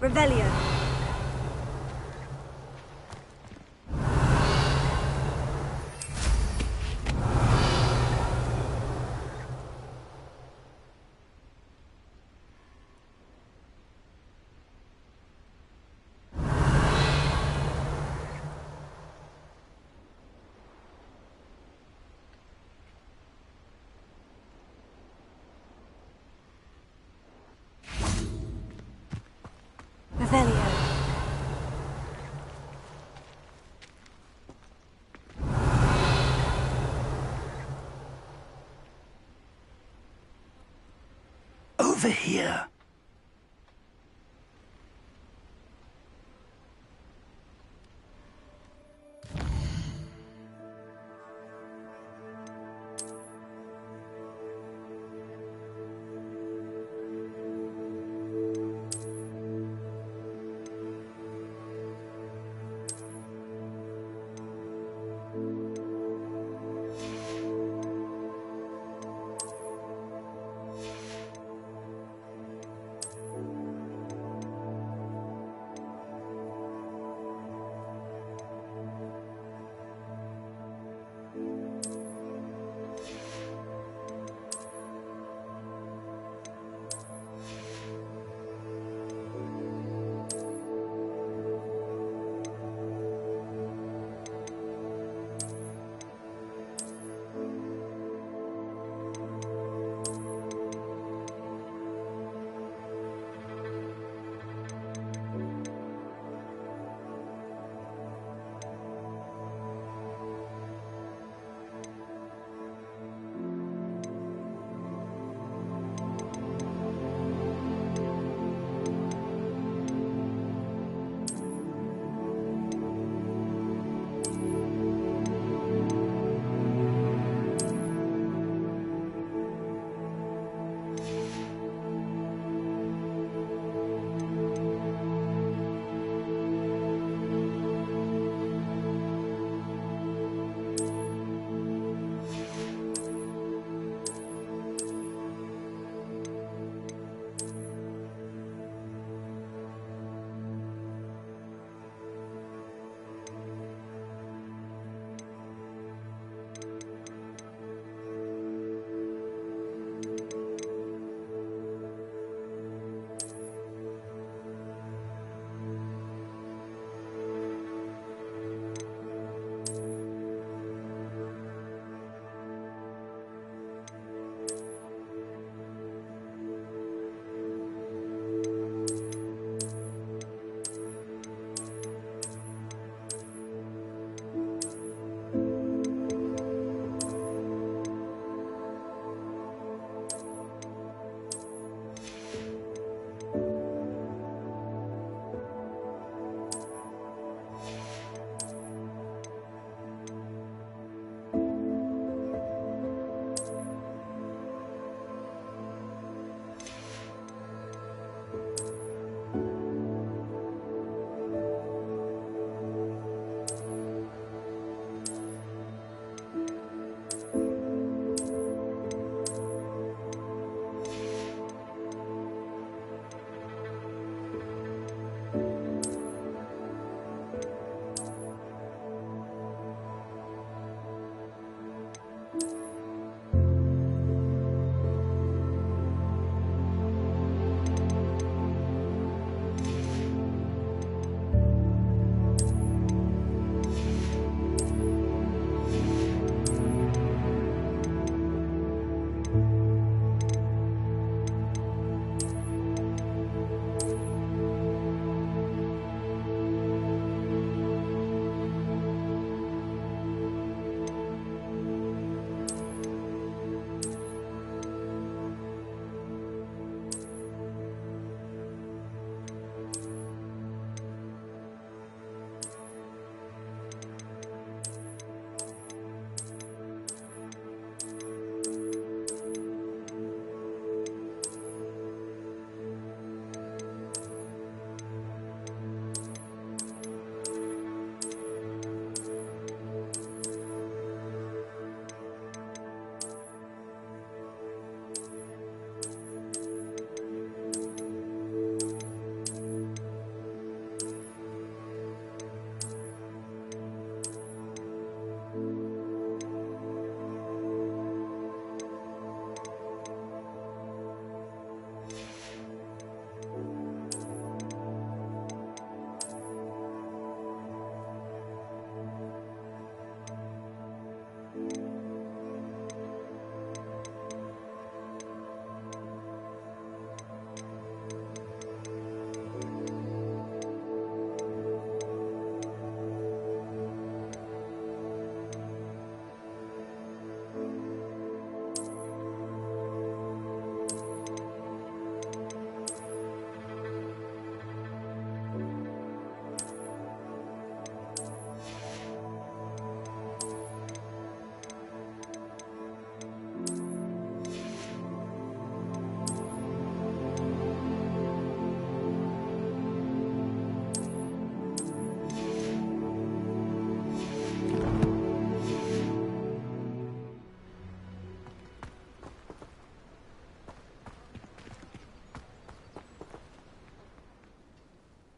Revelio. Revelio. Over here.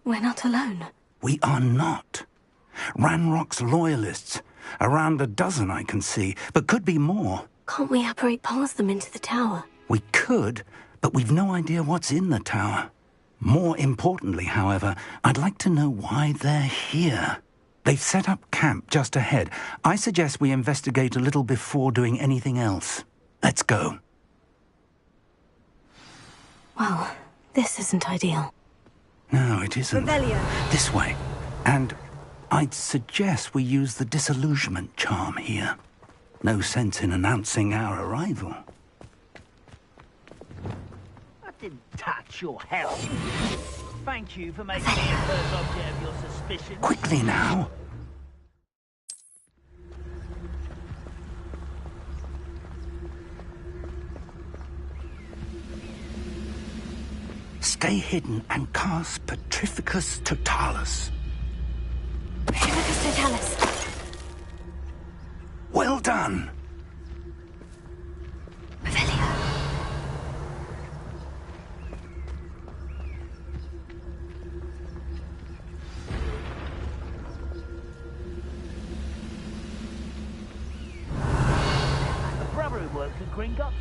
We're not alone. We are not. Ranrock's loyalists. Around a dozen I can see, but could be more. Can't we apparate past them into the tower? We could, but we've no idea what's in the tower. More importantly, however, I'd like to know why they're here. They've set up camp just ahead. I suggest we investigate a little before doing anything else. Let's go. Well, this isn't ideal. No, it isn't. Revelio. This way. And I'd suggest we use the disillusionment charm here. No sense in announcing our arrival. I didn't touch your health. Thank you for making me the first object of your suspicion. Quickly now. Stay hidden and cast Petrificus Totalis. Petrificus Totalis. Well done. Revelio. The brother who works at Gringotts.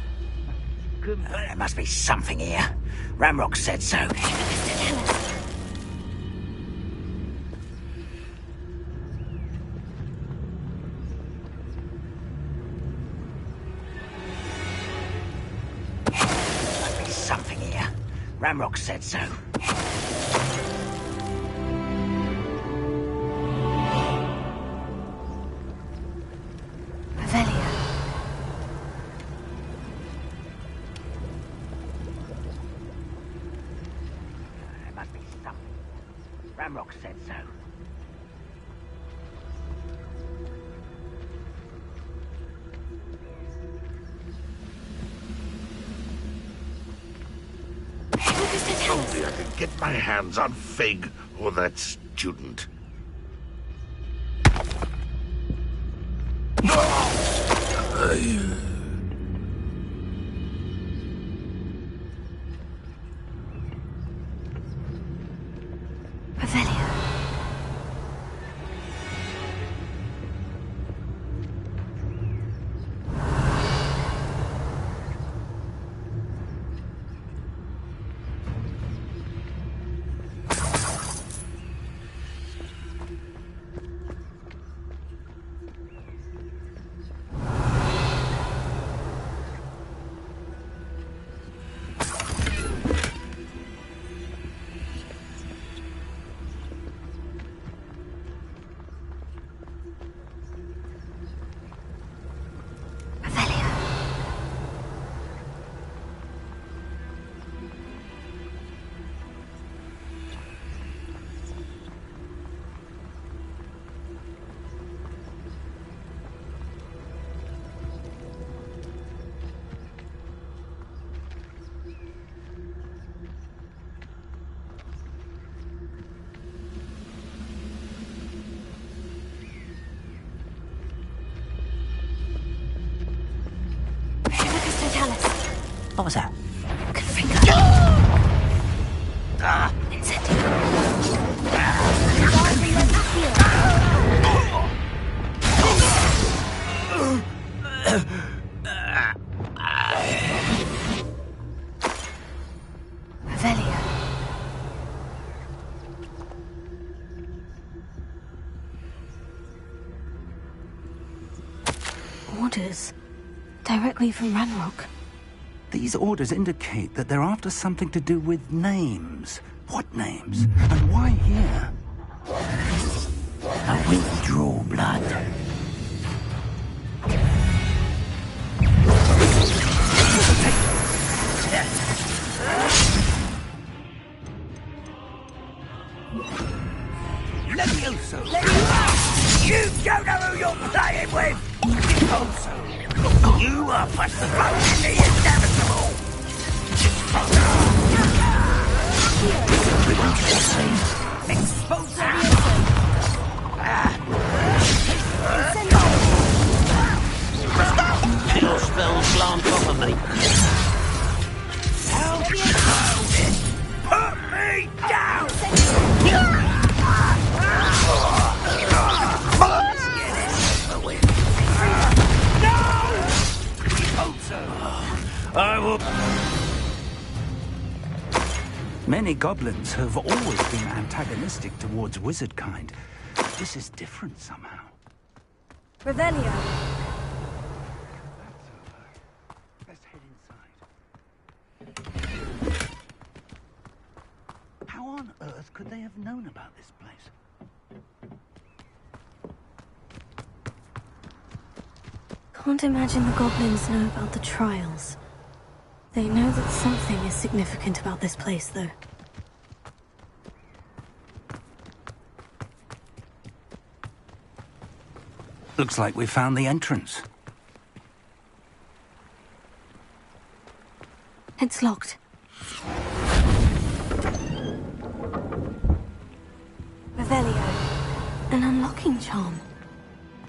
Couldn't pay. There must be something here. Ramrock said so. Must be something here. Ramrock said so. Revelio. There must be something. Ramrock said so. Petrificus Totalis. Only I could get my hands on Fig or that student. Revelio. What was that? Good finger. Incendio. Revelio. Orders. Directly from Ranrock. These orders indicate that they're after something to do with names. What names? And why here? I withdraw blood. Levioso! You don't know who you're playing with! Levioso! You are postponing the inevitable! Expose Your spells glance off of me. Put me down! Many goblins have always been antagonistic towards wizard kind. This is different somehow. Revelio. That's over. Let's head inside. How on earth could they have known about this place? Can't imagine the goblins know about the trials. They know that something is significant about this place, though. Looks like we found the entrance. It's locked. Revelio. An unlocking charm.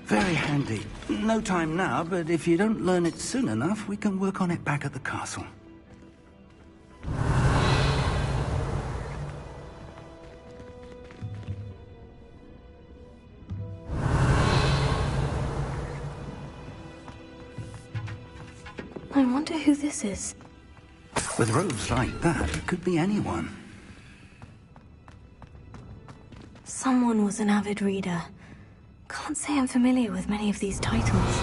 Very handy. No time now, but if you don't learn it soon enough, we can work on it back at the castle. I wonder who this is. With robes like that, it could be anyone. Someone was an avid reader. Can't say I'm familiar with many of these titles.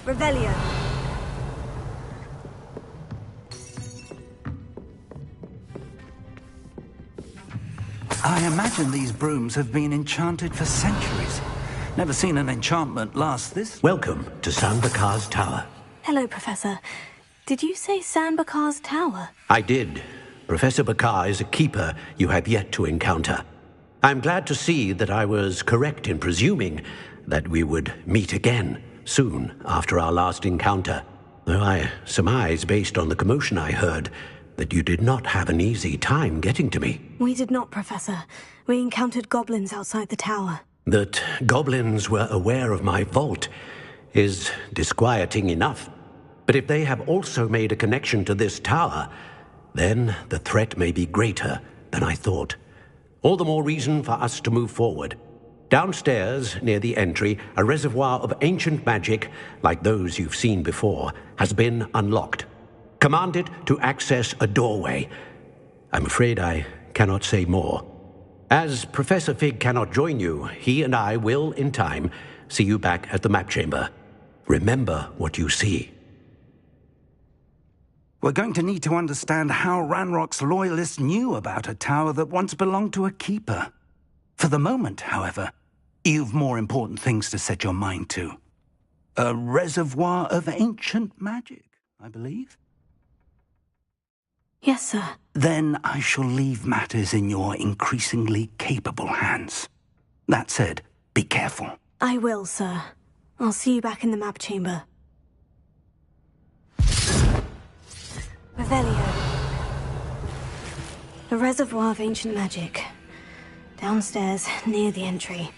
Revelio. I imagine these brooms have been enchanted for centuries. Never seen an enchantment last this... Welcome to Sanbakar's Tower. Hello, Professor. Did you say Sanbakar's Tower? I did. Professor Bakar is a keeper you have yet to encounter. I'm glad to see that I was correct in presuming that we would meet again soon after our last encounter. Though I surmise, based on the commotion I heard, that you did not have an easy time getting to me. We did not, Professor. We encountered goblins outside the tower. That goblins were aware of my vault is disquieting enough. But if they have also made a connection to this tower, then the threat may be greater than I thought. All the more reason for us to move forward. Downstairs, near the entry, a reservoir of ancient magic, like those you've seen before, has been unlocked. Command it to access a doorway. I'm afraid I cannot say more. As Professor Fig cannot join you, he and I will, in time, see you back at the map chamber. Remember what you see. We're going to need to understand how Ranrock's loyalists knew about a tower that once belonged to a keeper. For the moment, however, you've more important things to set your mind to. A reservoir of ancient magic, I believe? Yes, sir. Then I shall leave matters in your increasingly capable hands. That said, be careful. I will, sir. I'll see you back in the map chamber. Revelio. A reservoir of ancient magic. Downstairs, near the entry.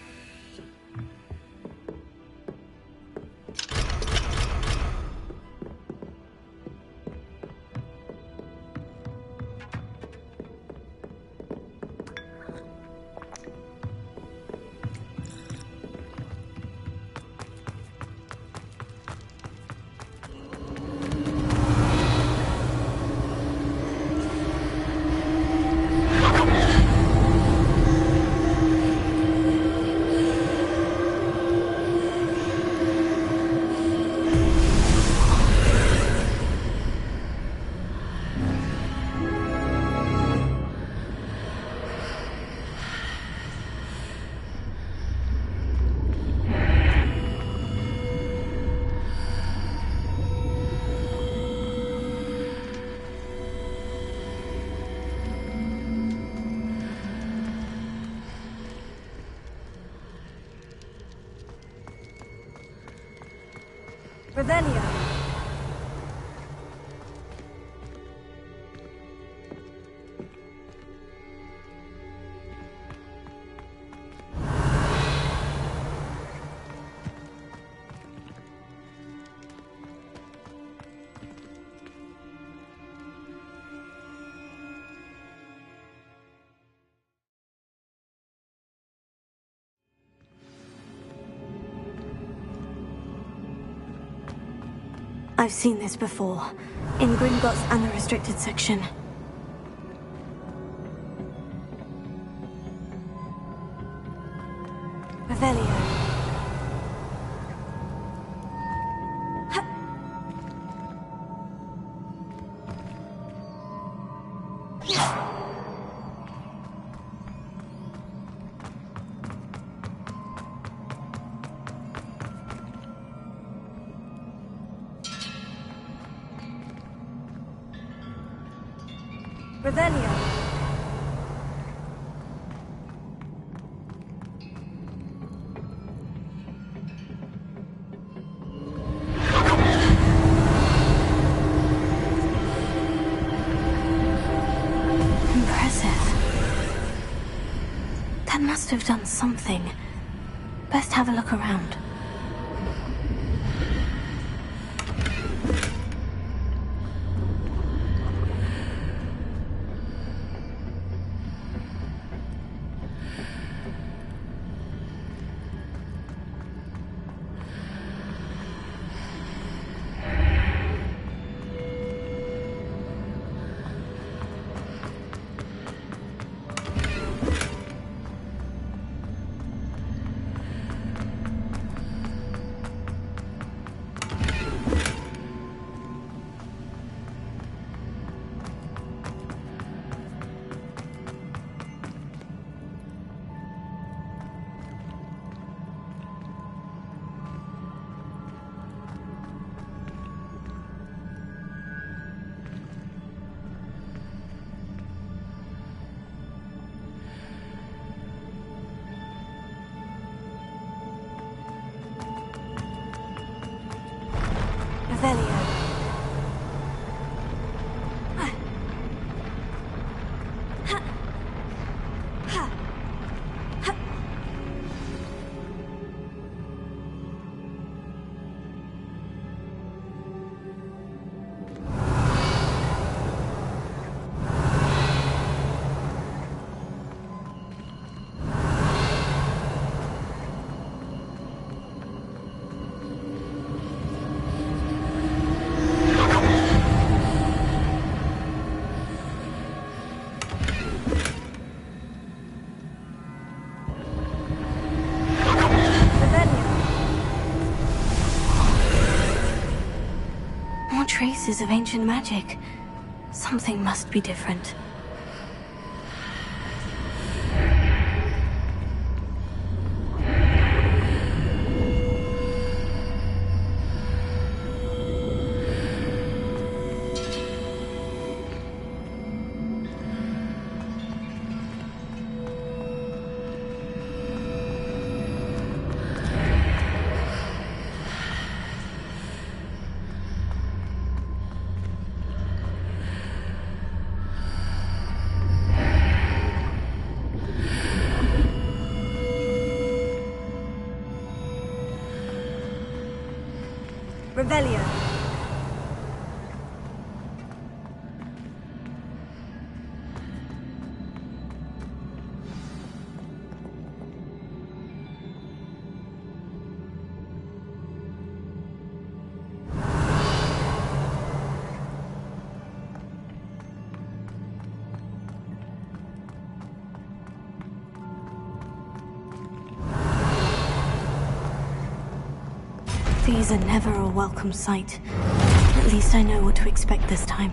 Revelio. I've seen this before. In Gringotts and the restricted section. Revelio. Revelio. That must have done something. Best have a look around. Revelio. Traces of ancient magic. Something must be different. Revelio. These are never a welcome sight. At least I know what to expect this time.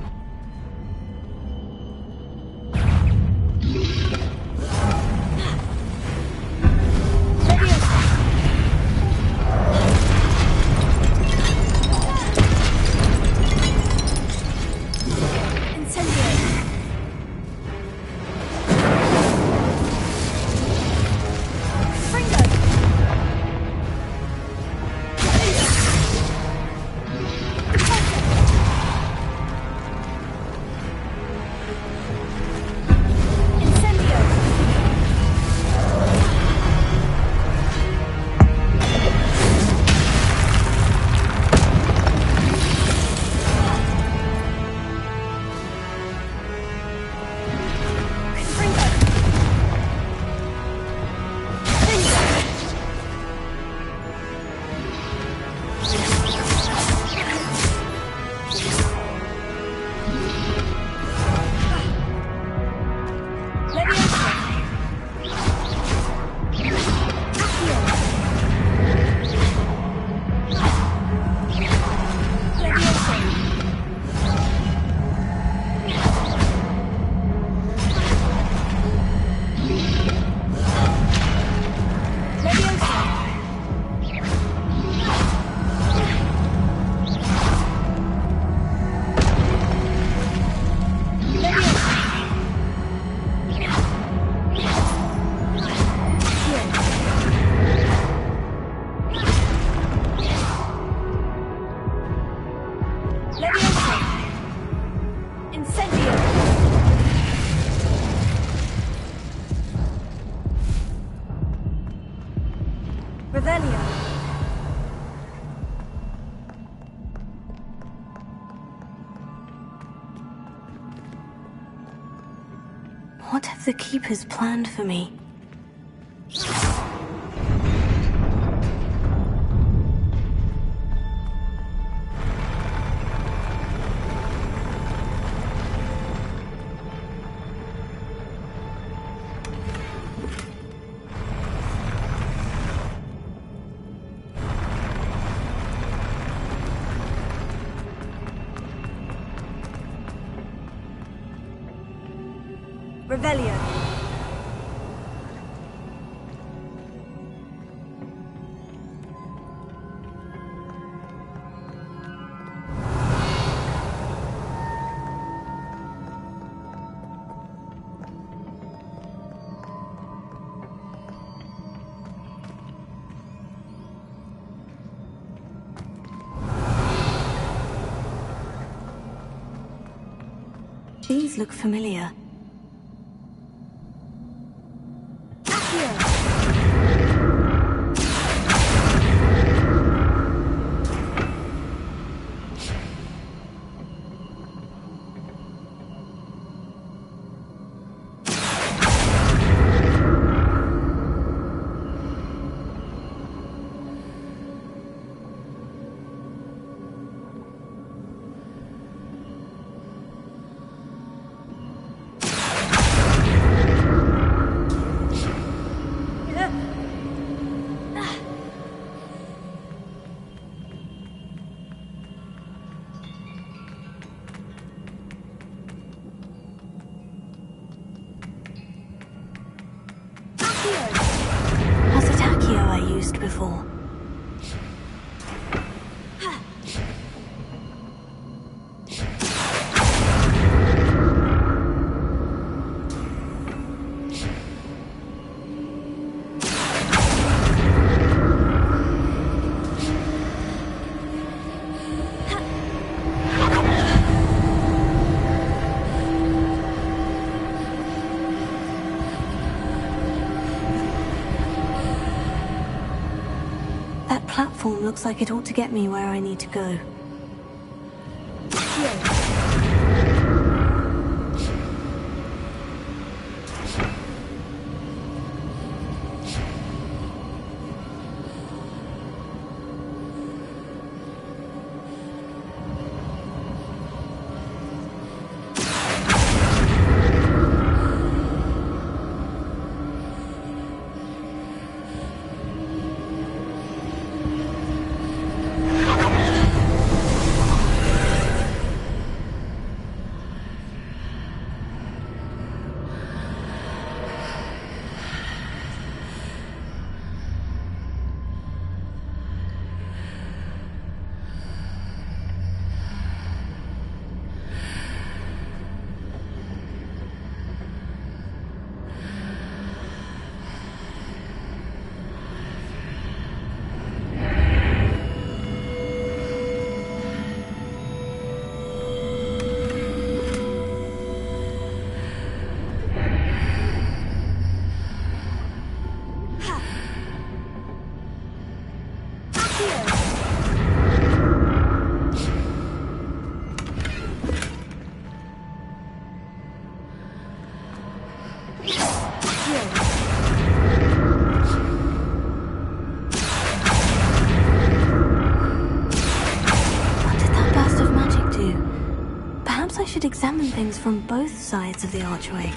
Revelio. What have the Keepers planned for me? Revelio. These look familiar. Was it Accio I used before? That platform looks like it ought to get me where I need to go. Examine things from both sides of the archway.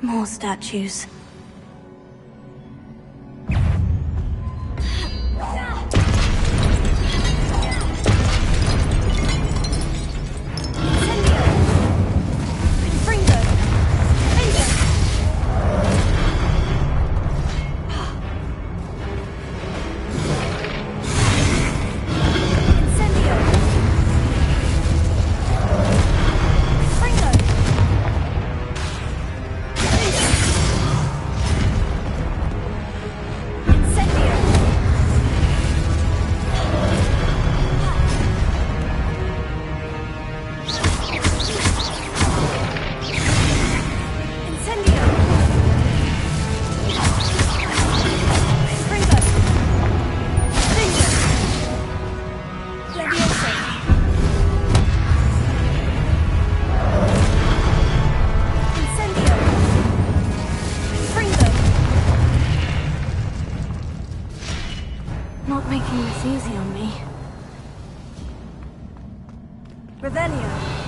More statues. Revelio.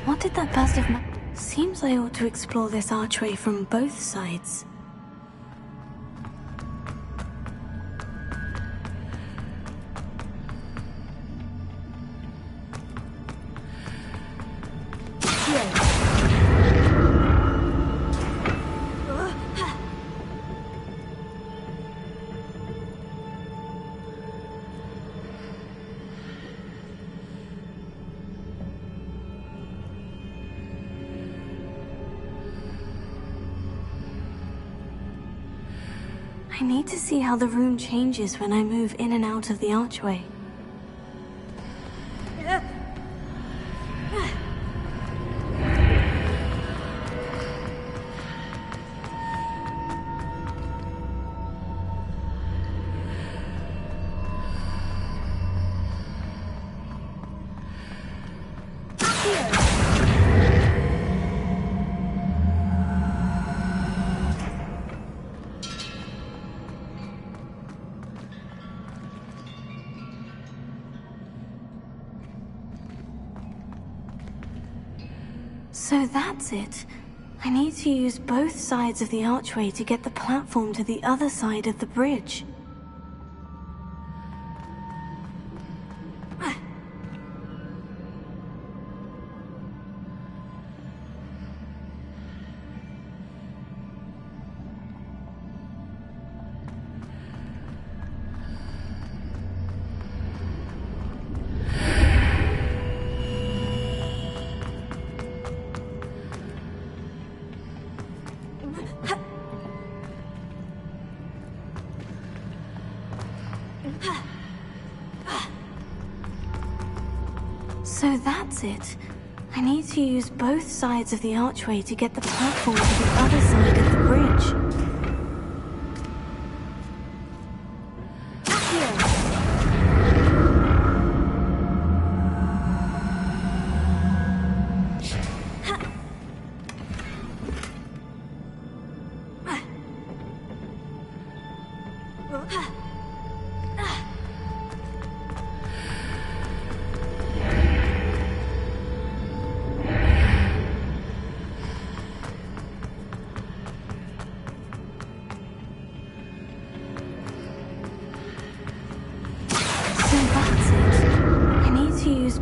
What did that burst of Seems I ought to explore this archway from both sides. I need to see how the room changes when I move in and out of the archway. So that's it. I need to use both sides of the archway to get the platform to the other side of the bridge. So that's it. I need to use both sides of the archway to get the platform to the other side of the bridge.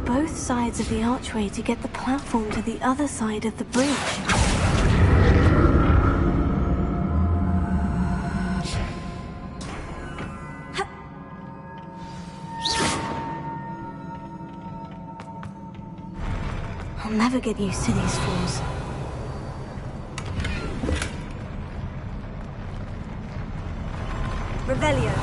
Both sides of the archway to get the platform to the other side of the bridge. I'll never get used to these floors. Revelio.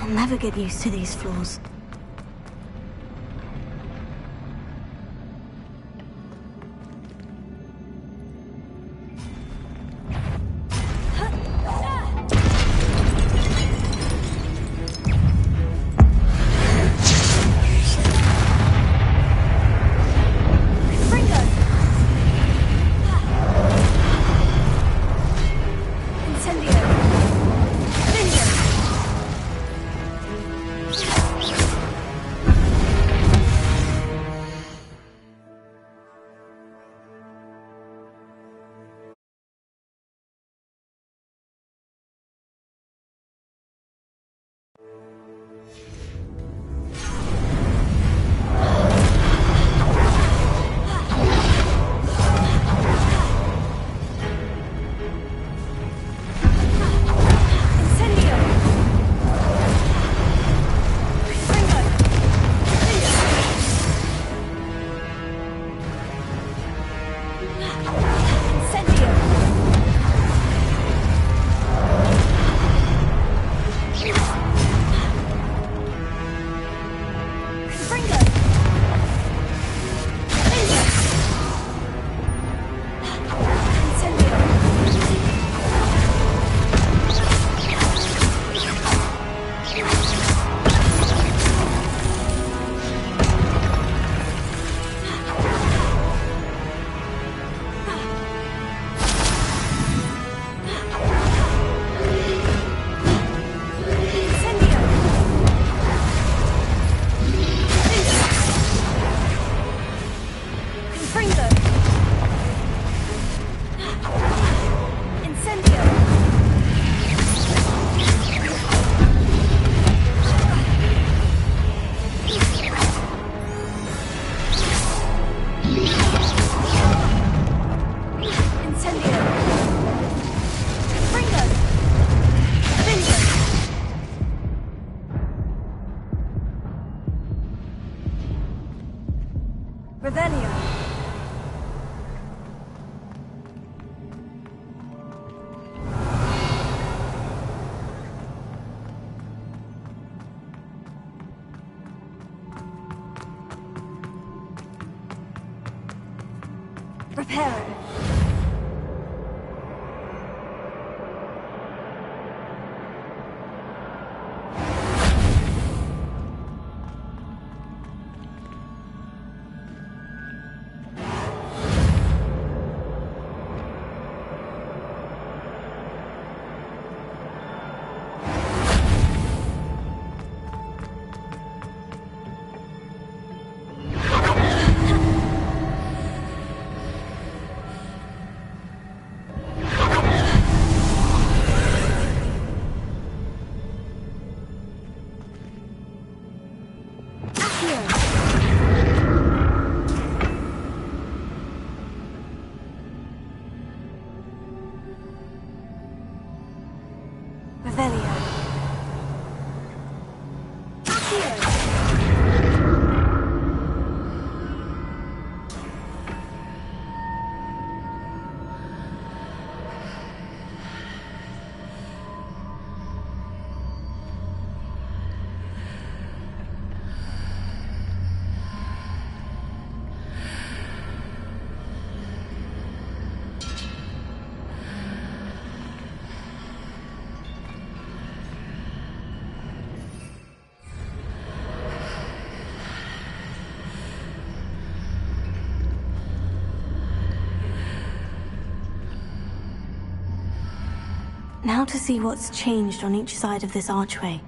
I'll never get used to these floors. Reparo. Now to see what's changed on each side of this archway.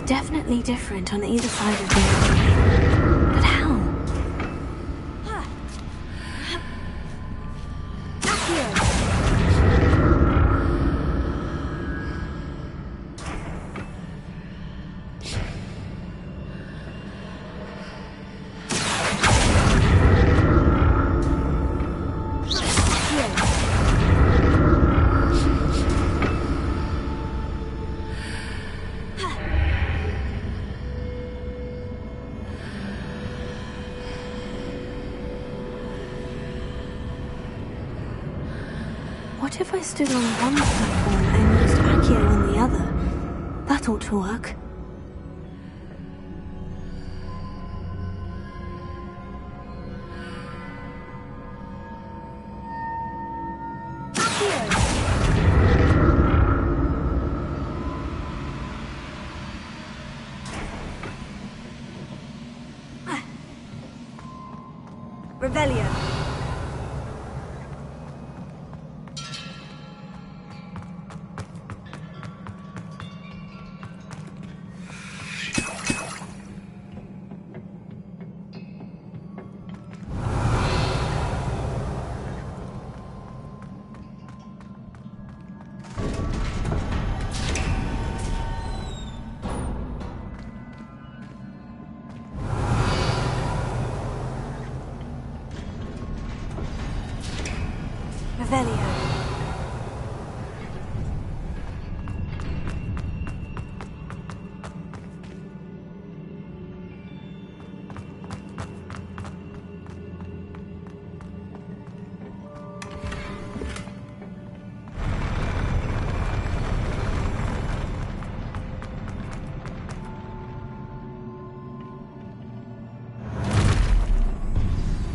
Definitely different on either side of the archway. But how? stood on one platform and used Accio on the other, that ought to work. Revelio. Revelio.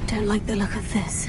Don't like the look of this.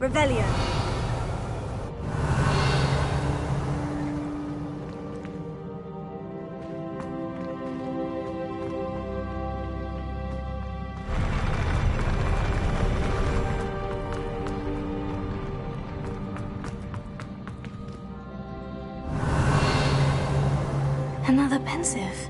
Revelio. Another pensive.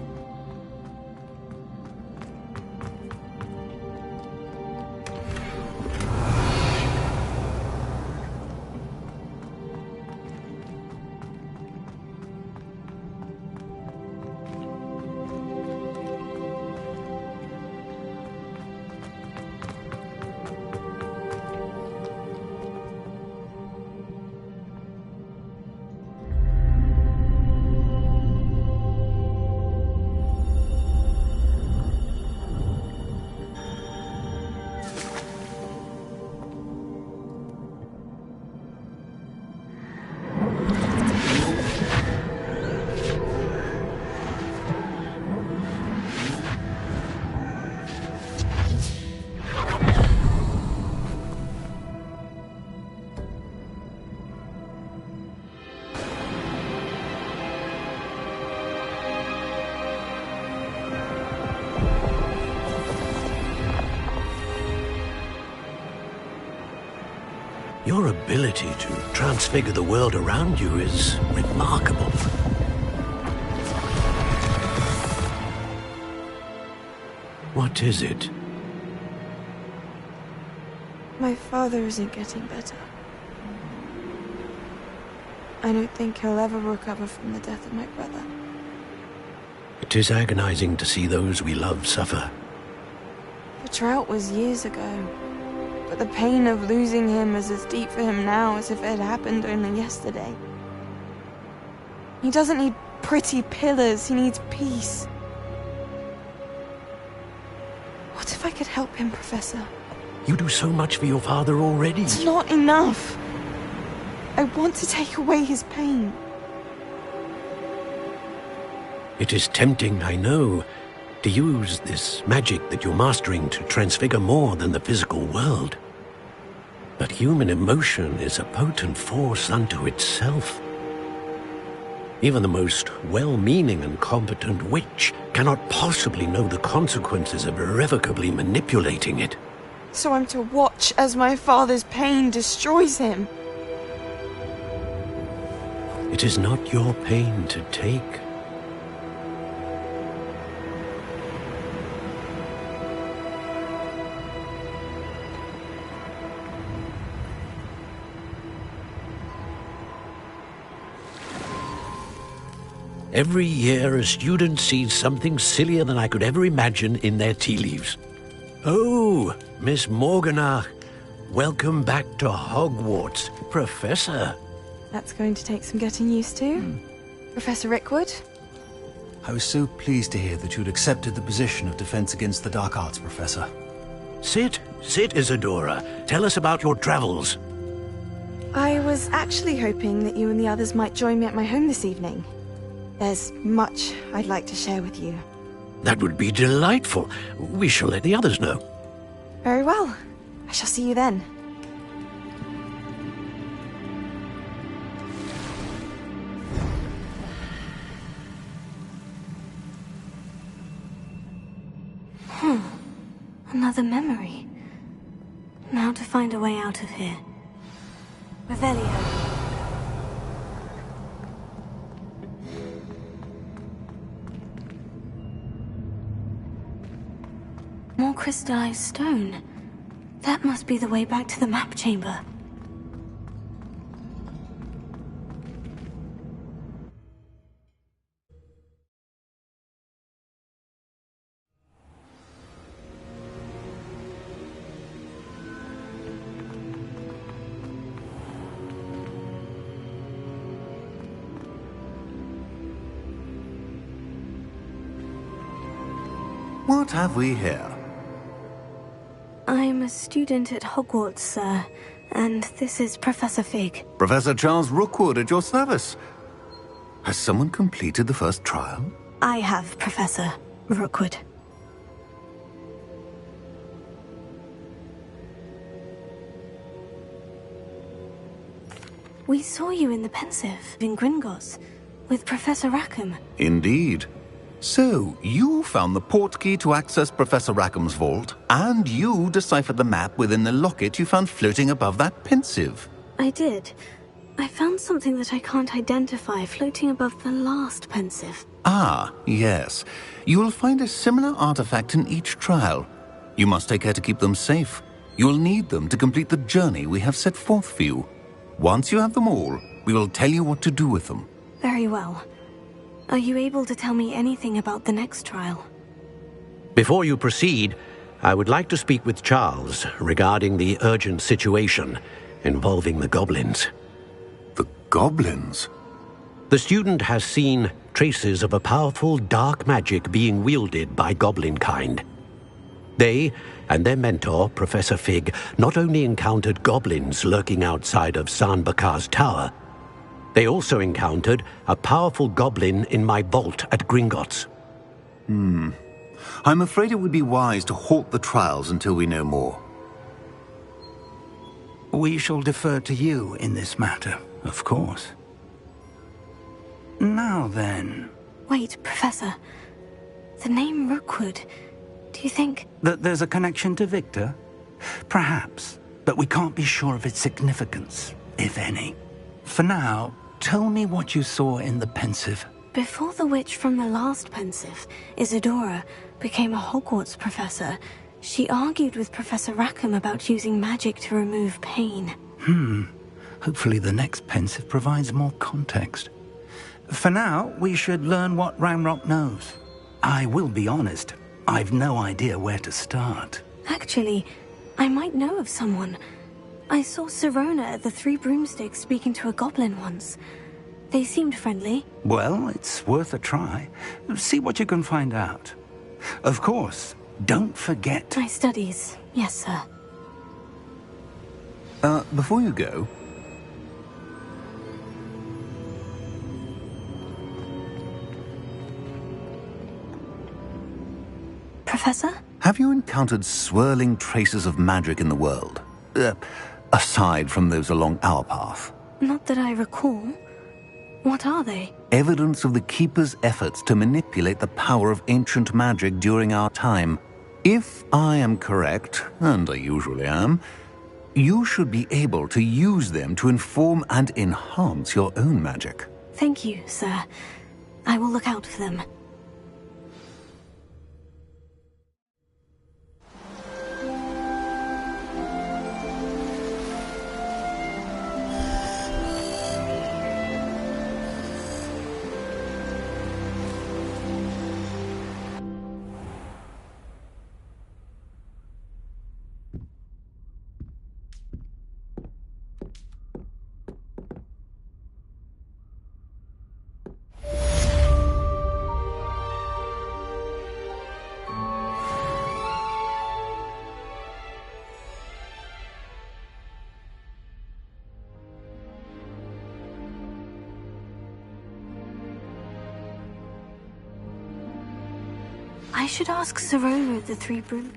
Your ability to transfigure the world around you is remarkable. What is it? My father isn't getting better. I don't think he'll ever recover from the death of my brother. It is agonizing to see those we love suffer. The drought was years ago, but the pain of losing him is as deep for him now as if it had happened only yesterday. He doesn't need pretty pillars, he needs peace. What if I could help him, Professor? You do so much for your father already. It's not enough. I want to take away his pain. It is tempting, I know, to use this magic that you're mastering to transfigure more than the physical world. But human emotion is a potent force unto itself. Even the most well-meaning and competent witch cannot possibly know the consequences of irrevocably manipulating it. So I'm to watch as my father's pain destroys him. It is not your pain to take. Every year, a student sees something sillier than I could ever imagine in their tea leaves. Oh, Miss Morganach, welcome back to Hogwarts, Professor. That's going to take some getting used to. Professor Rickwood? I was so pleased to hear that you'd accepted the position of Defense Against the Dark Arts, Professor. Sit, Isadora. Tell us about your travels. I was actually hoping that you and the others might join me at my home this evening. There's much I'd like to share with you. That would be delightful. We shall let the others know. Very well. I shall see you then. Another memory. Now to find a way out of here. Revelio. More crystallized stone. That must be the way back to the map chamber. What have we here? I'm a student at Hogwarts, sir, and this is Professor Fig. Professor Charles Rookwood at your service. Has someone completed the first trial? I have, Professor Rookwood. We saw you in the Pensive, in Gringotts, with Professor Rackham. Indeed. So, you found the portkey to access Professor Rackham's vault, and you deciphered the map within the locket you found floating above that Pensive. I did. I found something that I can't identify floating above the last Pensive. Ah, yes. You will find a similar artifact in each trial. You must take care to keep them safe. You will need them to complete the journey we have set forth for you. Once you have them all, we will tell you what to do with them. Very well. Are you able to tell me anything about the next trial? Before you proceed, I would like to speak with Charles regarding the urgent situation involving the goblins. The goblins? The student has seen traces of a powerful dark magic being wielded by goblin kind. They and their mentor, Professor Fig, not only encountered goblins lurking outside of San Bakar's tower, they also encountered a powerful goblin in my vault at Gringotts. I'm afraid it would be wise to halt the trials until we know more. We shall defer to you in this matter, of course. Now then... Wait, Professor. The name Rookwood. Do you think... That there's a connection to Victor? Perhaps, but we can't be sure of its significance, if any. For now, tell me what you saw in the Pensive. Before the witch from the last Pensive, Isadora, became a Hogwarts professor, she argued with Professor Rackham about using magic to remove pain. Hopefully the next Pensive provides more context. For now, we should learn what Ranrock knows. I will be honest, I've no idea where to start. Actually, I might know of someone. I saw Sirona at the Three Broomsticks speaking to a goblin once. They seemed friendly. Well, it's worth a try. See what you can find out. Of course, don't forget... My studies, yes, sir. Before you go... Professor? Have you encountered swirling traces of magic in the world? Aside from those along our path? Not that I recall. What are they? Evidence of the Keeper's efforts to manipulate the power of ancient magic during our time. If I am correct, and I usually am, you should be able to use them to inform and enhance your own magic. Thank you, sir. I will look out for them. I should ask Sirona at the Three Broom...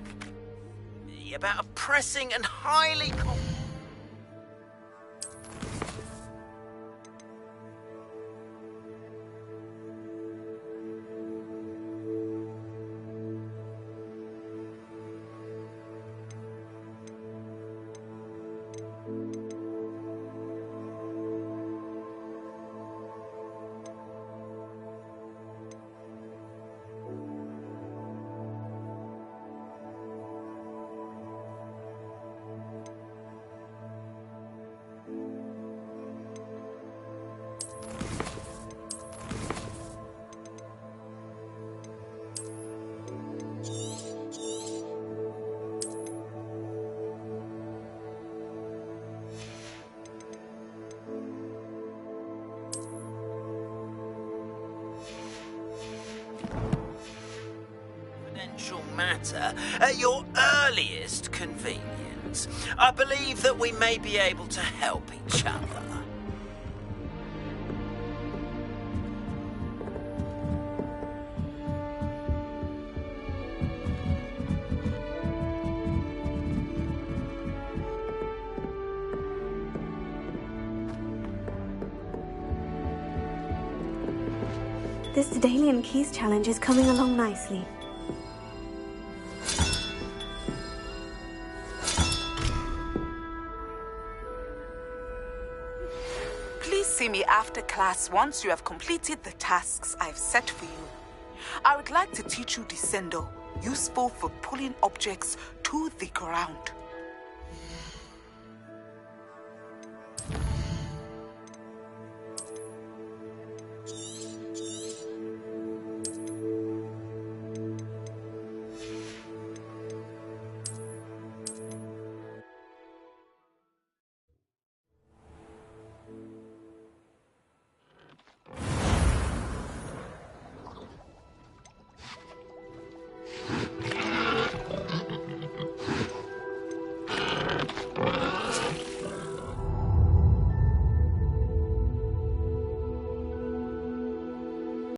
About a pressing and highly... matter at your earliest convenience. I believe that we may be able to help each other. This Daedalian Keys challenge is coming along nicely. Please see me after class once you have completed the tasks I've set for you. I would like to teach you Descendo, useful for pulling objects to the ground.